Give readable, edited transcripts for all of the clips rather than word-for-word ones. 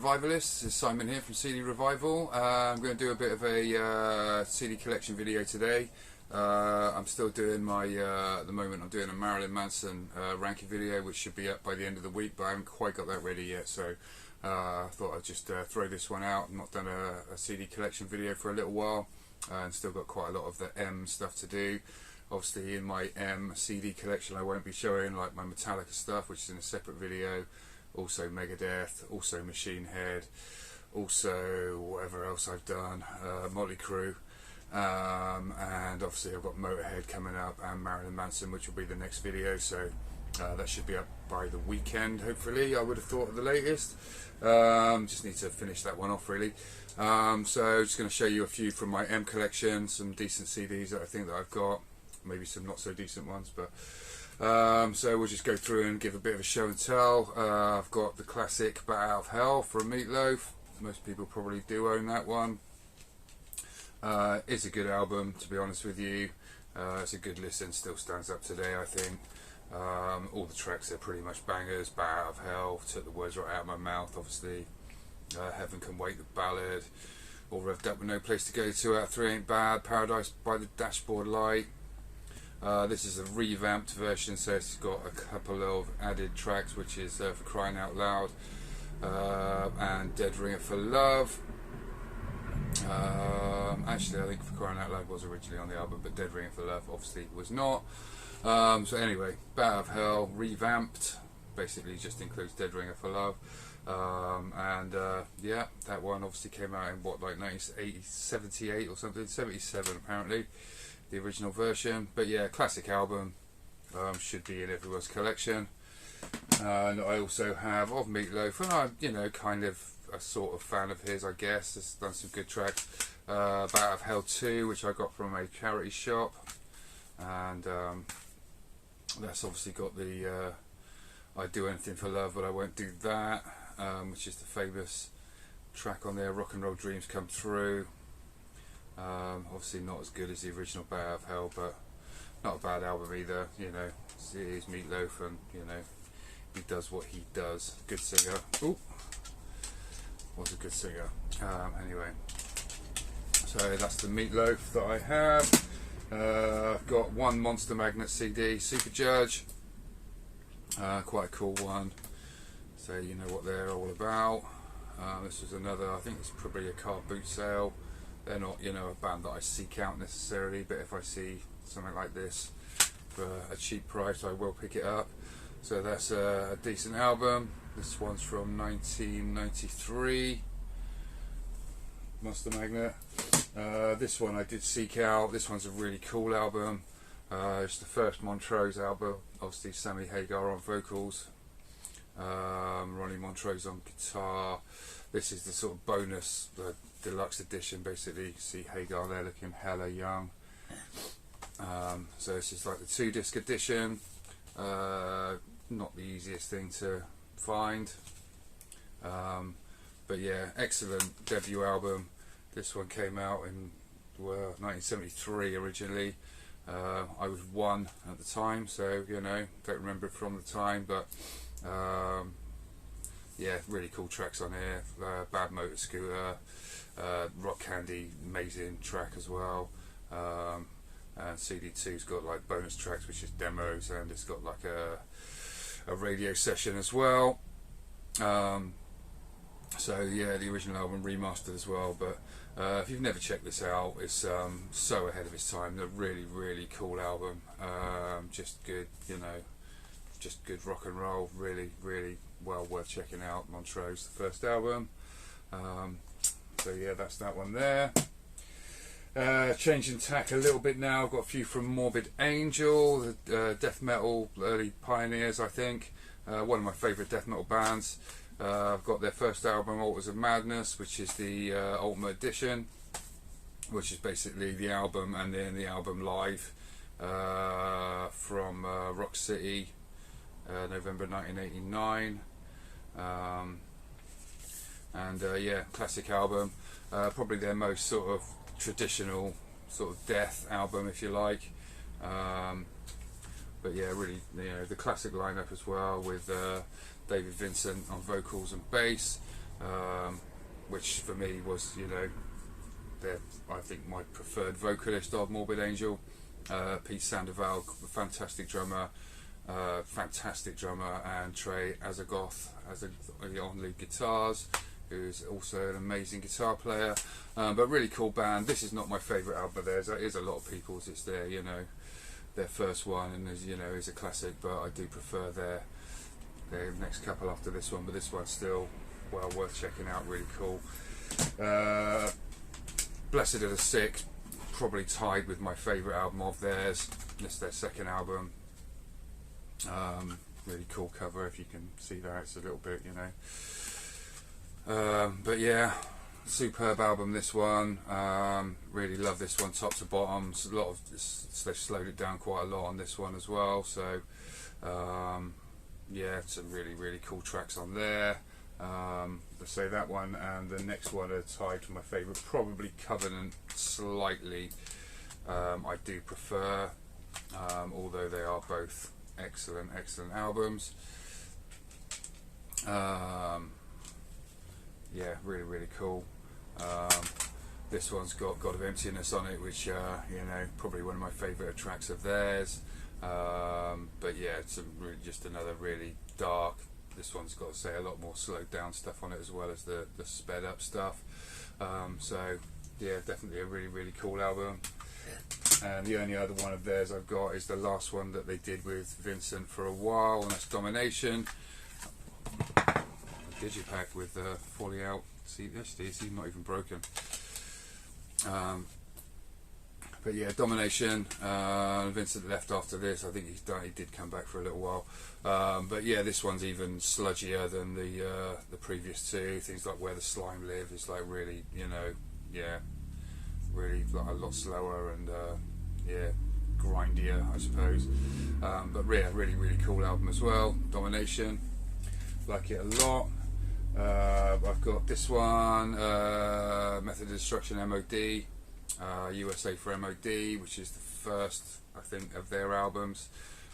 Revivalists. This is Simon here from CD Revival. I'm going to do a bit of a CD collection video today. I'm still doing my, at the moment I'm doing a Marilyn Manson ranking video, which should be up by the end of the week, but I haven't quite got that ready yet, so I thought I'd just throw this one out. I've not done a CD collection video for a little while, and still got quite a lot of the M stuff to do. Obviously in my M CD collection I won't be showing like my Metallica stuff, which is in a separate video, also Megadeth, also Machine Head, also whatever else I've done, Motley Crue, and obviously I've got Motorhead coming up and Marilyn Manson, which will be the next video, so that should be up by the weekend hopefully, I would have thought at the latest. Just need to finish that one off really. So just going to show you a few from my M collection, some decent CDs that I think that I've got, maybe some not so decent ones, but so we'll just go through and give a bit of a show and tell. I've got the classic Bat Out of Hell from Meatloaf. Most people probably do own that one. It's a good album, to be honest with you. It's a good listen, still stands up today I think. All the tracks are pretty much bangers. Bat Out of Hell, took the words right out of my mouth obviously. Heaven Can Wait, the ballad. All Revved Up with No Place to Go, 2 out of 3 Ain't Bad. Paradise by the Dashboard Light. This is a revamped version, so it's got a couple of added tracks, which is For Crying Out Loud and Dead Ringer for Love. Actually I think For Crying Out Loud was originally on the album, but Dead Ringer for Love obviously was not. So anyway, Bat Out of Hell revamped, basically just includes Dead Ringer for Love. Yeah, that one obviously came out in what, like 1978 or something, 77 apparently, the original version. But yeah, classic album, should be in everyone's collection. And I also have of Meatloaf, and I'm, you know, kind of a sort of fan of his, I guess. Has done some good tracks. Bat Out of Hell 2, which I got from a charity shop, and that's obviously got the I'd Do Anything for Love But I Won't Do That, which is the famous track on there. Rock and Roll Dreams Come Through. Obviously not as good as the original Bat Out of Hell, but not a bad album either. You know, it is Meatloaf, and you know, he does what he does. Good singer. Ooh, was a good singer. Anyway, so that's the Meatloaf that I have. I've got one Monster Magnet CD, Super Judge. Quite a cool one. So you know what they're all about. This was another, I think it's probably a car boot sale. They're not, you know, a band that I seek out necessarily, but if I see something like this for a cheap price I will pick it up. So that's a decent album. This one's from 1993, Monster Magnet. This one I did seek out. This one's a really cool album. It's the first Montrose album, obviously Sammy Hagar on vocals, Ronnie Montrose on guitar. This is the sort of bonus, the deluxe edition basically. See Hagar there looking hella young. So this is like the 2-disc edition. Not the easiest thing to find, but yeah, excellent debut album. This one came out in 1973 originally. I was 1 at the time, so you know, don't remember it from the time, but yeah, really cool tracks on here. Bad Motor Scooter, Rock Candy, amazing track as well. And CD2's got like bonus tracks, which is demos, and it's got like a radio session as well. So yeah, the original album remastered as well, but if you've never checked this out, it's so ahead of its time. A really cool album. Just good, you know, just good rock and roll. Really well worth checking out. Montrose, the first album. So yeah, that's that one there. Changing tack a little bit now. I've got a few from Morbid Angel, the death metal early pioneers I think. One of my favourite death metal bands. I've got their first album, Altars of Madness, which is the Ultimate Edition, which is basically the album and then the album live from Rock City, November 1989. Yeah, classic album. Probably their most sort of traditional sort of death album, if you like. But yeah, really, you know, the classic lineup as well, with David Vincent on vocals and bass, which for me was, you know, they're, I think, my preferred vocalist of Morbid Angel. Pete Sandoval, fantastic drummer, and Trey Azagoth on lead guitars, who's also an amazing guitar player. But really cool band. This is not my favourite album of theirs. That is a lot of people's. It's their, you know, their first one, and as you know, is a classic. But I do prefer their next couple after this one. But this one's still well worth checking out. Really cool. Blessed Are the Sick, probably tied with my favourite album of theirs. It's their second album. Really cool cover, if you can see that. It's a little bit, you know. But yeah, superb album, this one. Really love this one, top to bottom. It's a lot of, they've slowed it down quite a lot on this one as well. So yeah, some really cool tracks on there. Let's say that one and the next one are tied to my favourite, probably Covenant slightly. I do prefer, although they are both excellent albums. Yeah, really cool. This one's got God of Emptiness on it, which you know, probably one of my favourite tracks of theirs. But yeah, it's just another really dark. This one's got, to say, a lot more slowed down stuff on it, as well as the sped up stuff. So yeah, definitely a really cool album. And the only other one of theirs I've got is the last one that they did with Vincent for a while, and that's Domination. A digipack with falling out. See this? He's not even broken. But yeah, Domination. Vincent left after this. I think he did come back for a little while. But yeah, this one's even sludgier than the previous two. Things like Where the Slime Live is like really, you know, yeah, really like a lot slower and yeah, grindier, I suppose. But yeah, really cool album as well. Domination, like it a lot. I've got this one, Method of Destruction MOD, USA for MOD, which is the first, I think, of their albums.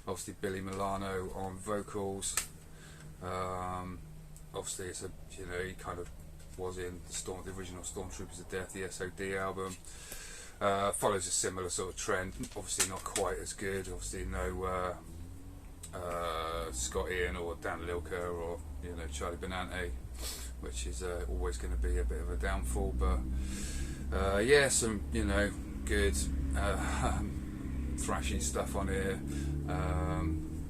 Obviously Billy Milano on vocals. Obviously it's a, you know, he kind of was in the original Stormtroopers of Death, the SOD album. Follows a similar sort of trend, obviously not quite as good, obviously no Scott Ian or Dan Lilker or, you know, Charlie Benante, which is always going to be a bit of a downfall. But yeah, some, you know, good thrashy stuff on here,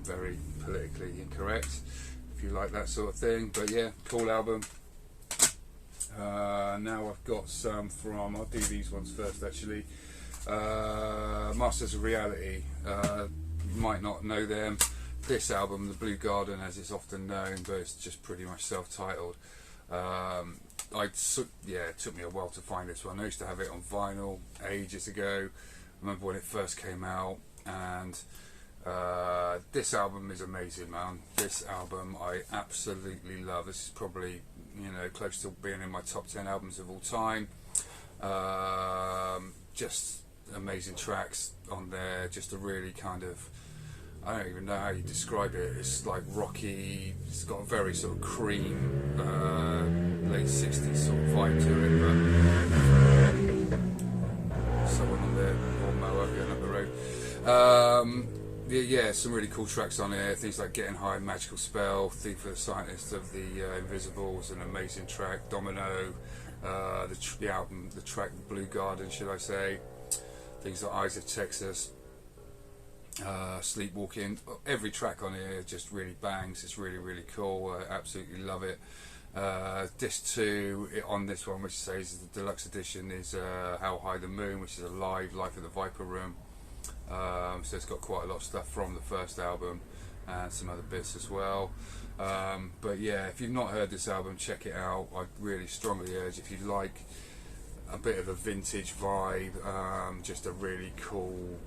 very politically incorrect, if you like that sort of thing. But yeah, cool album. Now I've got some from, I'll do these ones first actually. Masters of Reality, you might not know them. This album, The Blue Garden as it's often known, but it's just pretty much self-titled. Yeah, it took me a while to find this one. I used to have it on vinyl ages ago. I remember when it first came out, and this album is amazing, man. This album I absolutely love. This is probably, you know, close to being in my top 10 albums of all time. Just amazing tracks on there. Just a really kind of, I don't even know how you describe it. It's like rocky. It's got a very sort of Cream, late 60s sort of vibe to it. But someone on there, lawnmower going up the road. Yeah, some really cool tracks on here. Things like Getting High, Magical Spell, Thief for the Scientist of the Invisibles, an amazing track. Domino, the track Blue Garden, should I say. Things like Eyes of Texas, Sleepwalking. Every track on here just really bangs. It's really cool. I absolutely love it. Disc 2 on this one, which says the deluxe edition, is How High the Moon, which is a live Life of the Viper Room. So it's got quite a lot of stuff from the first album and some other bits as well. But yeah, if you've not heard this album, check it out. I really strongly urge, if you like a bit of a vintage vibe, just a really cool,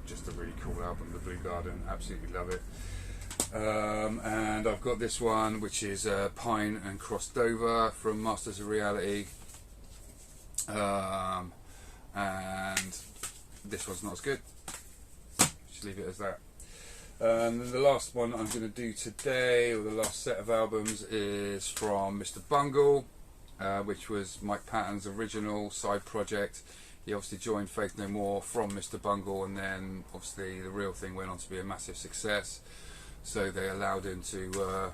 just a really cool album, The Blue Garden. Absolutely love it. And I've got this one, which is Pine and Crossed Over from Masters of Reality. And this one's not as good. Just leave it as that. And then the last one I'm going to do today, or the last set of albums, is from Mr. Bungle, which was Mike Patton's original side project. He obviously joined Faith No More from Mr. Bungle, and then obviously the real thing went on to be a massive success. So they allowed him to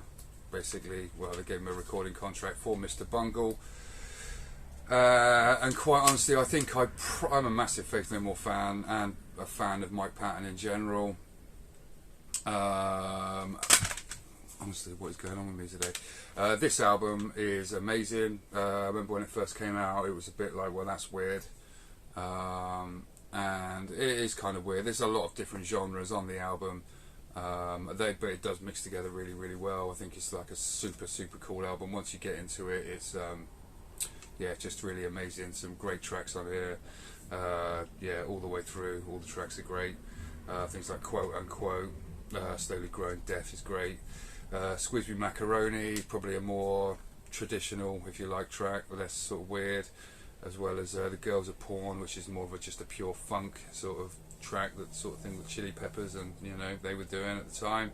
basically, well, they gave him a recording contract for Mr. Bungle. And quite honestly, I think I'm a massive Faith No More fan, and a fan of Mike Patton in general. Honestly, what is going on with me today? This album is amazing. I remember when it first came out, it was a bit like, well, that's weird. And it is kind of weird. There's a lot of different genres on the album, but it does mix together really, really well. I think it's like a super, super cool album. Once you get into it, it's yeah, just really amazing. Some great tracks on here. Yeah, all the way through. All the tracks are great. Things like Quote Unquote, Slowly Growing Death is great. Squeeze Me Macaroni, probably a more traditional, if you like, track, less sort of weird, as well as The Girls of Porn, which is more of just a pure funk sort of track, that sort of thing with Chili Peppers, and you know, they were doing at the time.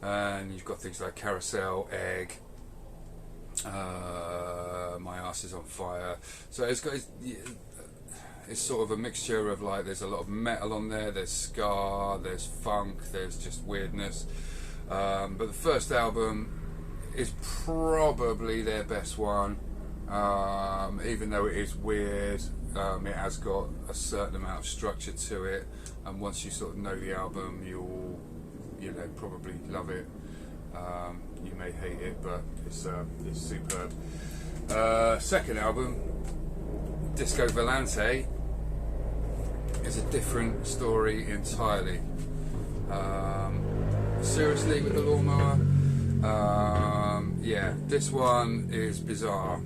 And you've got things like Carousel, Egg, My Ass Is on Fire. So it's sort of a mixture of, like, there's a lot of metal on there, there's ska, there's funk, there's just weirdness. But the first album is probably their best one, even though it is weird. It has got a certain amount of structure to it, and once you sort of know the album, you'll, you know, probably love it. You may hate it, but it's superb. Second album, Disco Volante, is a different story entirely. Seriously, with the Lawnmower, yeah, this one is bizarre.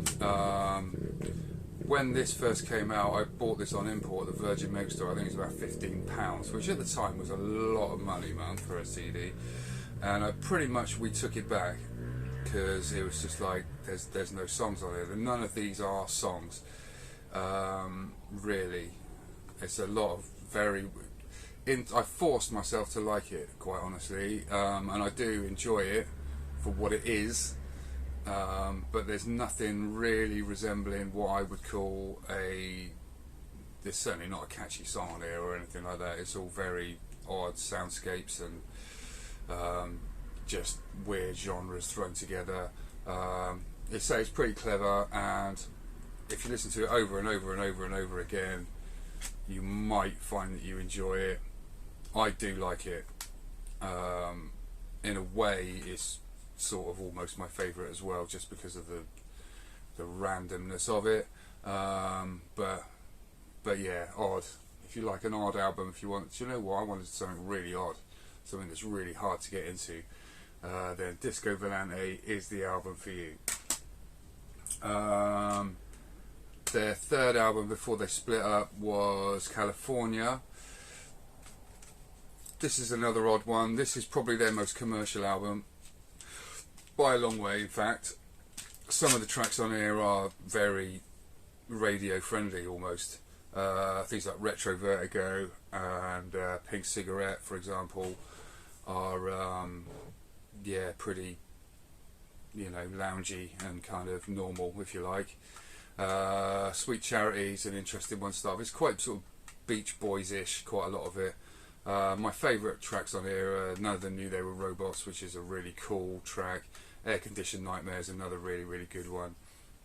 When this first came out, I bought this on import at the Virgin Megastore. I think it was about £15, which at the time was a lot of money, man, for a CD. And we took it back because it was just like, there's no songs on it. And none of these are songs, really. It's a lot of I forced myself to like it, quite honestly, and I do enjoy it for what it is, but there's nothing really resembling what I would call there's certainly not a catchy song on here or anything like that. It's all very odd soundscapes and just weird genres thrown together. It's pretty clever, and if you listen to it over and over and over and over again, you might find that you enjoy it. I do like it. In a way, it's sort of almost my favourite as well, just because of the randomness of it. But yeah, odd. If you like an odd album, if you want, do you know what? I wanted something really odd, something that's really hard to get into. Then Disco Volante is the album for you. Their third album before they split up was California. This is another odd one. This is probably their most commercial album, by a long way, in fact. Some of the tracks on here are very radio friendly almost. Things like Retro Vertigo and Pink Cigarette, for example, are yeah, pretty, you know, loungy and kind of normal, if you like. Sweet Charity is an interesting one to start with. It's quite sort of Beach Boys-ish, quite a lot of it. My favourite tracks on here are None of Them Knew They Were Robots, which is a really cool track. Air Conditioned Nightmare is another really, really good one.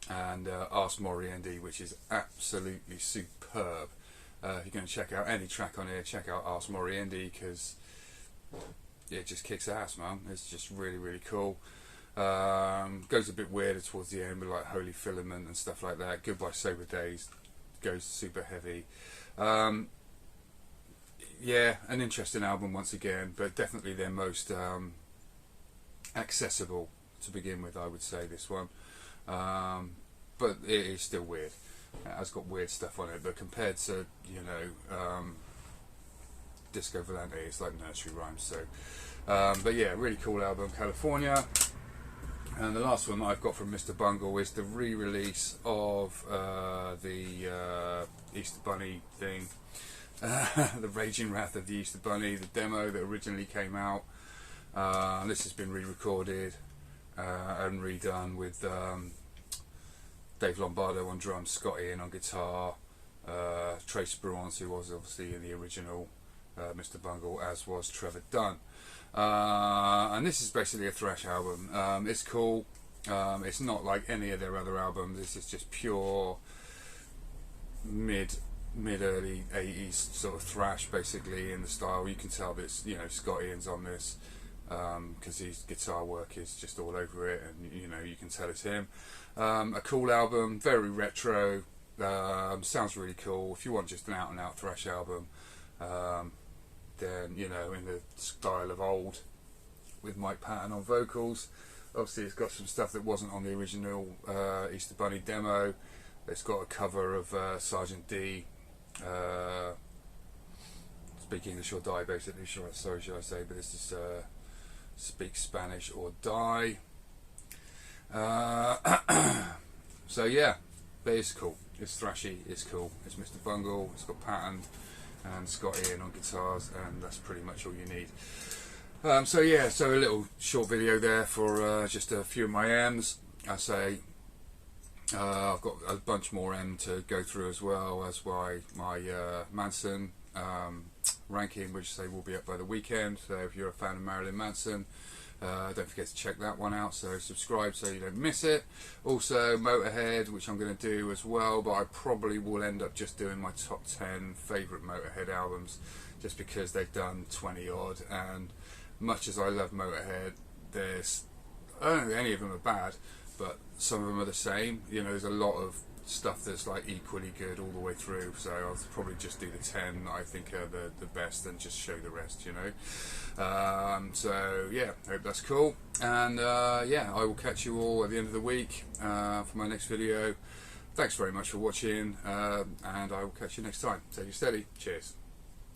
And Ars Moriendi, which is absolutely superb. If you're going to check out any track on here, check out Ars Moriendi, because it just kicks ass, man. It's just really, really cool. Goes a bit weirder towards the end with like Holy Filament and stuff like that. Goodbye Sober Days goes super heavy. Yeah, an interesting album once again, but definitely their most accessible to begin with, I would say, this one. But it is still weird. It has got weird stuff on it, but compared to, you know, Disco Volante, it's like nursery rhymes. So, but yeah, really cool album, California. And the last one that I've got from Mr. Bungle is the re-release of the Easter Bunny thing. The Raging Wrath of the Easter Bunny, the demo that originally came out. This has been re-recorded and redone with Dave Lombardo on drums, Scott Ian on guitar, Trace Bruance, who was obviously in the original Mr. Bungle, as was Trevor Dunn. And this is basically a thrash album. It's cool. It's not like any of their other albums. This is just pure mid-early 80s sort of thrash, basically, in the style. You can tell that it's, you know, Scott Ian's on this, because his guitar work is just all over it, and you know, you can tell it's him. A cool album, very retro, sounds really cool. If you want just an out and out thrash album, then, you know, in the style of old, with Mike Patton on vocals. Obviously it's got some stuff that wasn't on the original Easter Bunny demo. It's got a cover of Sergeant D, Speak English or Die, basically. Sorry, should I say, but this is Speak Spanish or Die. So yeah, but it's cool. It's thrashy, it's cool. It's Mr. Bungle, it's got Patton and Scott Ian on guitars, and that's pretty much all you need. So yeah, so a little short video there for just a few of my M's. I say I've got a bunch more M to go through as well, as my Manson ranking, which say will be up by the weekend. So if you're a fan of Marilyn Manson, don't forget to check that one out, so subscribe so you don't miss it. Also Motorhead, which I'm going to do as well, but I probably will end up just doing my top 10 favourite Motorhead albums, just because they've done 20 odd, and much as I love Motorhead, I don't think any of them are bad, but some of them are the same. You know, there's a lot of stuff that's like equally good all the way through, so I'll probably just do the 10 that I think are the best and just show the rest, you know. So yeah, I hope that's cool, and yeah, I will catch you all at the end of the week for my next video. Thanks very much for watching, and I will catch you next time. Take it steady. Cheers.